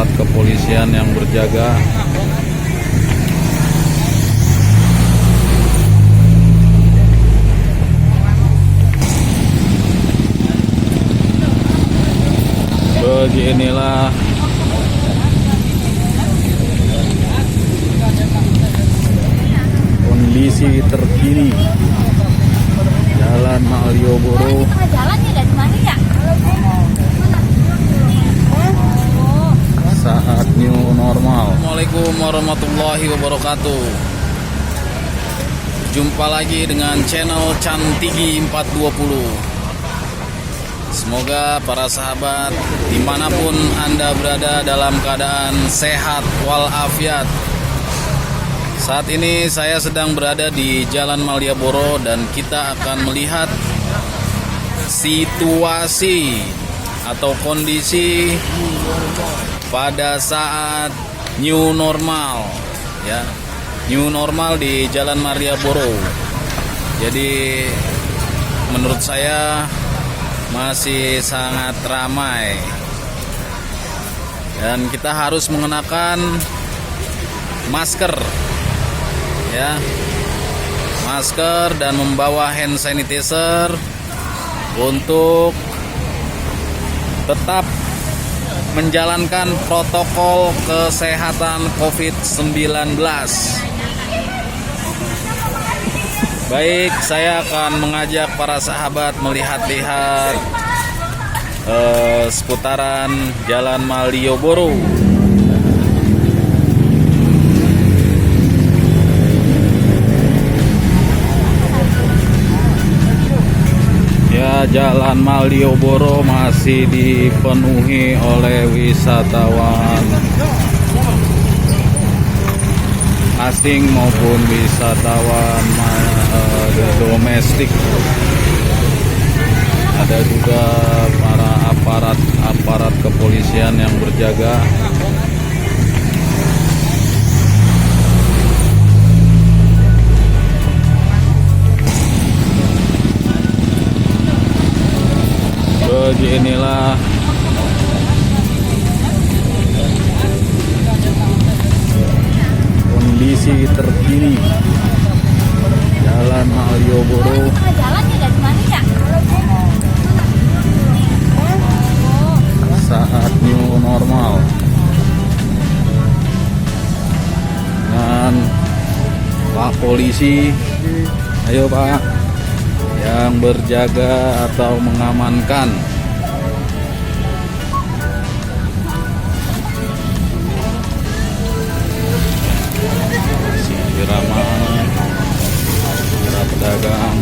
aparat kepolisian yang berjaga. Beginilah kondisi terkini Jalan Malioboro saat new normal. Assalamualaikum warahmatullahi wabarakatuh. Jumpa lagi dengan channel Cantigi 420. Semoga para sahabat dimanapun Anda berada dalam keadaan sehat walafiat. Saat ini saya sedang berada di Jalan Malioboro dan kita akan melihat situasi atau kondisi pada saat new normal, ya, new normal di Jalan Malioboro. Jadi menurut saya masih sangat ramai dan kita harus mengenakan masker, ya, masker dan membawa hand sanitizer untuk tetap menjalankan protokol kesehatan COVID-19. Baik, saya akan mengajak para sahabat melihat-lihat seputaran Jalan Malioboro. Ya, Jalan Malioboro masih dipenuhi oleh wisatawan asing maupun wisatawan domestik. Ada juga para aparat kepolisian yang berjaga. Beginilah kondisi terkini Jalan Malioboro saat new normal. Dan Pak Polisi, ayo Pak, yang berjaga atau mengamankan. Ramai para pedagang.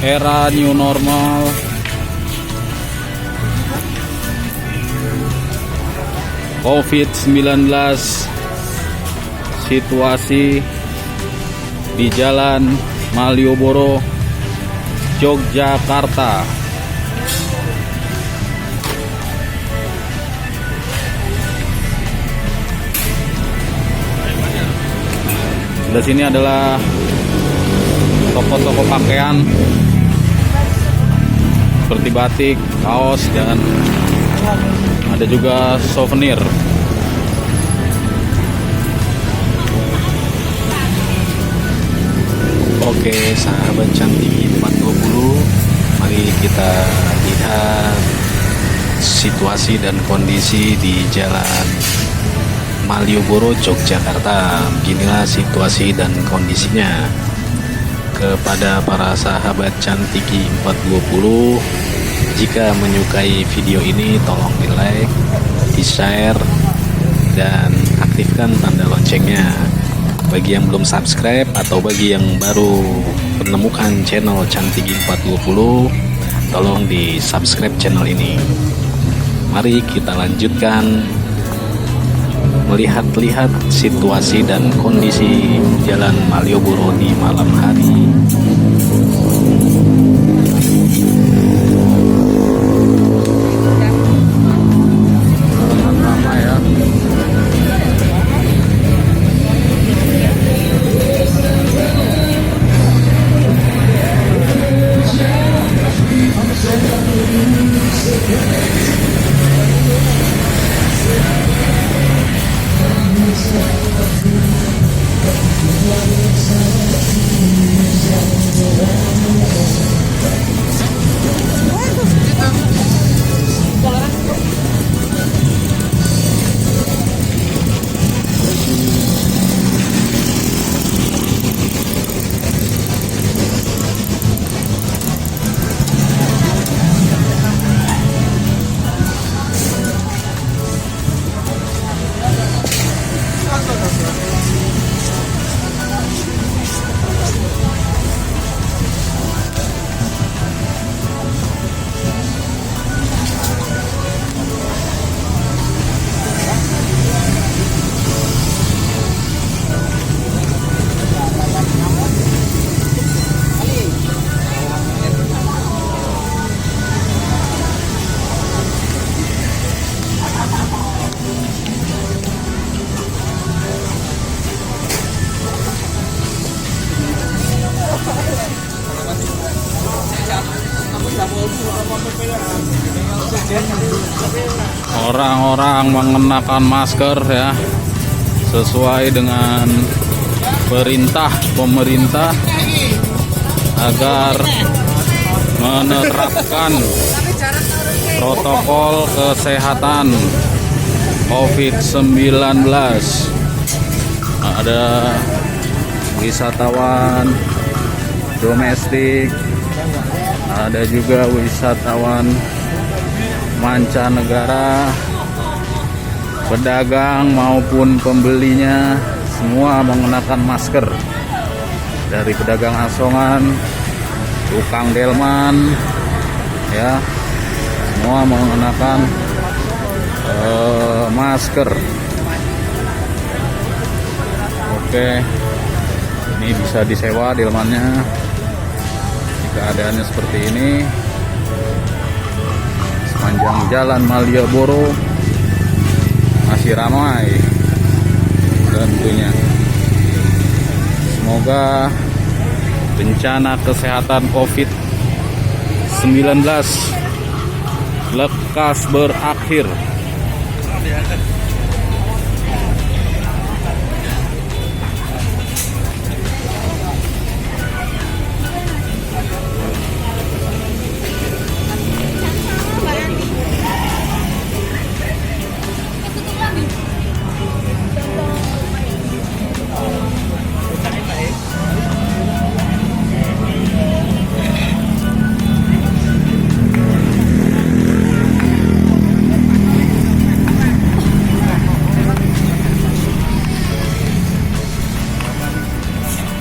Era new normal, COVID-19, situasi di Jalan Malioboro, Yogyakarta. Di sini adalah toko-toko pakaian seperti batik, kaos, dan ada juga souvenir. Oke, sahabat Cantigi 420, mari kita lihat situasi dan kondisi di Jalan Malioboro, Yogyakarta. Beginilah situasi dan kondisinya. Kepada para sahabat Cantigi 420, jika menyukai video ini tolong di like, di share, dan aktifkan tanda loncengnya. Bagi yang belum subscribe atau bagi yang baru menemukan channel Cantigi 420, tolong di subscribe channel ini. Mari kita lanjutkan melihat-lihat situasi dan kondisi Jalan Malioboro di malam hari. Ramai ya. Orang-orang mengenakan masker ya, sesuai dengan perintah pemerintah agar menerapkan protokol kesehatan COVID-19. Ada wisatawan domestik, ada juga wisatawan mancanegara, pedagang maupun pembelinya semua mengenakan masker. Dari pedagang asongan, tukang delman, ya, semua mengenakan masker. Oke, ini bisa disewa delmannya. Keadaannya seperti ini. Sepanjang Jalan Malioboro masih ramai tentunya. Semoga bencana kesehatan COVID-19 lekas berakhir.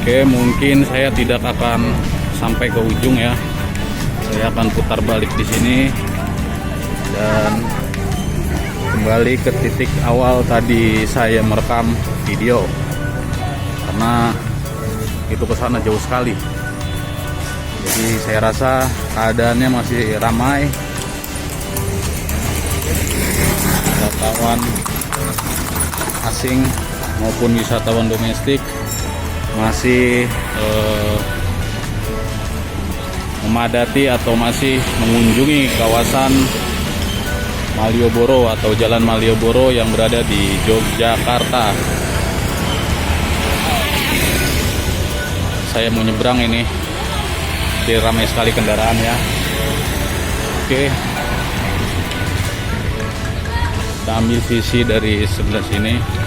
Oke, mungkin saya tidak akan sampai ke ujung ya. Saya akan putar balik di sini dan kembali ke titik awal tadi saya merekam video, karena itu ke sana jauh sekali. Jadi saya rasa keadaannya masih ramai. Wisatawan asing maupun wisatawan domestik masih memadati atau masih mengunjungi kawasan Malioboro atau Jalan Malioboro yang berada di Yogyakarta. Saya mau nyebrang ini, jadi ramai sekali kendaraan ya. Oke, kita ambil visi dari sebelah sini.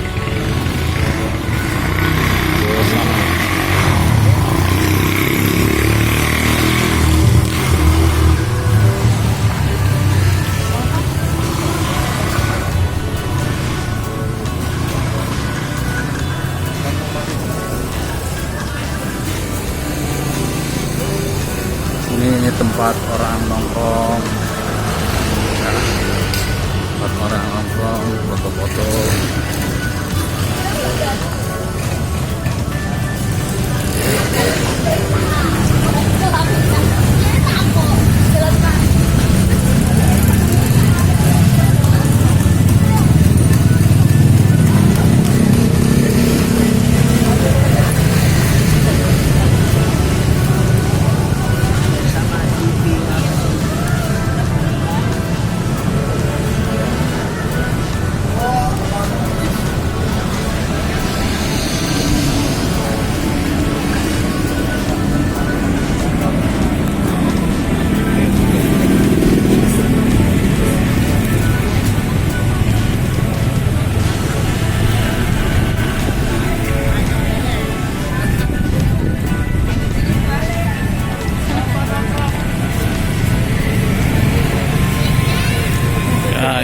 Ini tempat orang nongkrong. Nah, foto-foto.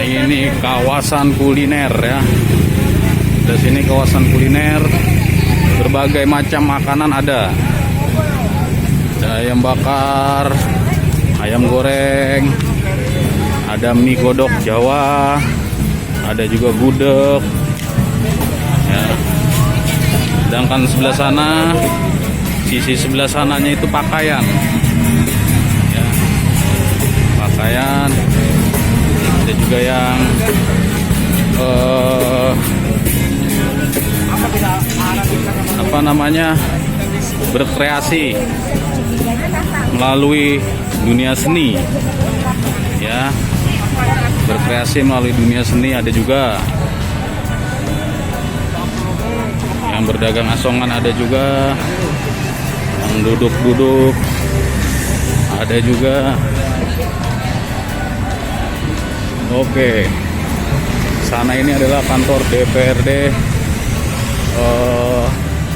Ini kawasan kuliner ya. Di sini kawasan kuliner, berbagai macam makanan ada. Ada ayam bakar, ayam goreng, ada mie godok Jawa, ada juga gudeg. Ya. Sedangkan sebelah sana, sisi sebelah sananya itu pakaian. Ya. Pakaian. Ada juga yang berkreasi melalui dunia seni, ya, berkreasi melalui dunia seni. Ada juga yang berdagang asongan, ada juga yang duduk-duduk, ada juga. Oke, sana ini adalah kantor DPRD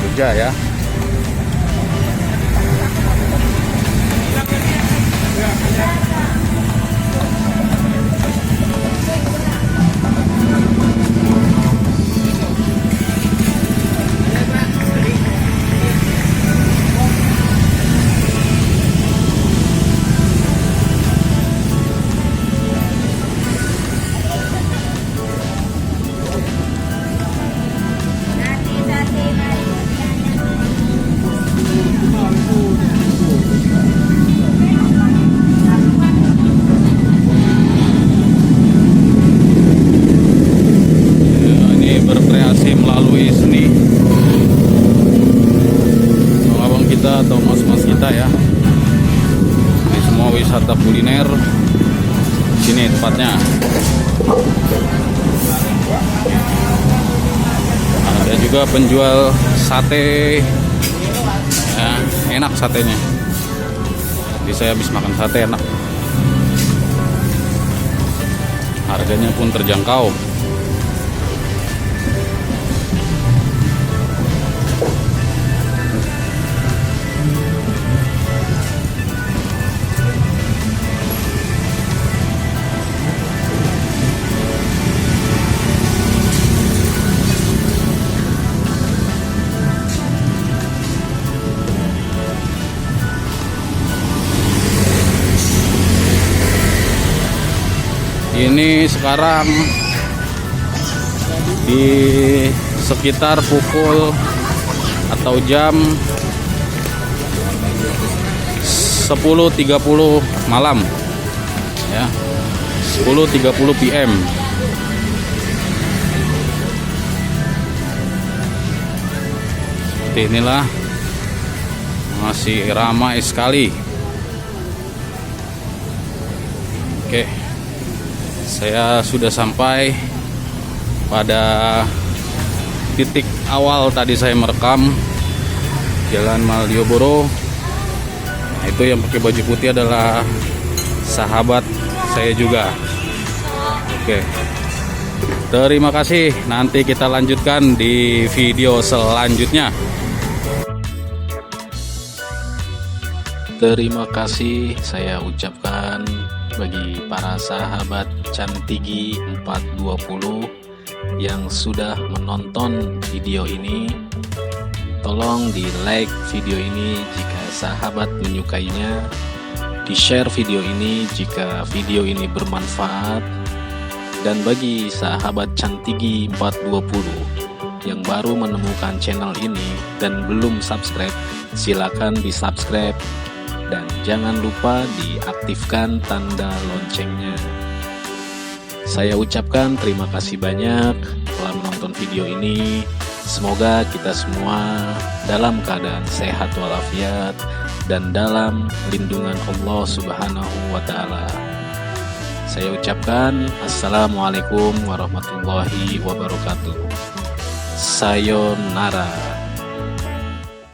Jogja ya. Melalui seni, abang kita atau mas-mas kita ya. Ini semua wisata kuliner. Sini tempatnya. Ada juga penjual sate. Ya, enak satenya. Tadi saya habis makan sate, enak. Harganya pun terjangkau. Ini sekarang di sekitar pukul atau jam 10.30 malam ya, 10.30 PM. Seperti inilah, masih ramai sekali. Oke, saya sudah sampai pada titik awal tadi saya merekam, Jalan Malioboro. Nah, itu yang pakai baju putih adalah sahabat saya juga. Oke, terima kasih. Nanti kita lanjutkan di video selanjutnya. Terima kasih saya ucapkan bagi para sahabat Cantigi 420 yang sudah menonton video ini. Tolong di like video ini jika sahabat menyukainya, di share video ini jika video ini bermanfaat, Dan bagi sahabat Cantigi 420 yang baru menemukan channel ini dan belum subscribe, silakan di subscribe dan jangan lupa diaktifkan tanda loncengnya. Saya ucapkan terima kasih banyak telah menonton video ini. Semoga kita semua dalam keadaan sehat walafiat dan dalam lindungan Allah Subhanahu wa Ta'ala. Saya ucapkan Assalamualaikum warahmatullahi wabarakatuh. Sayonara.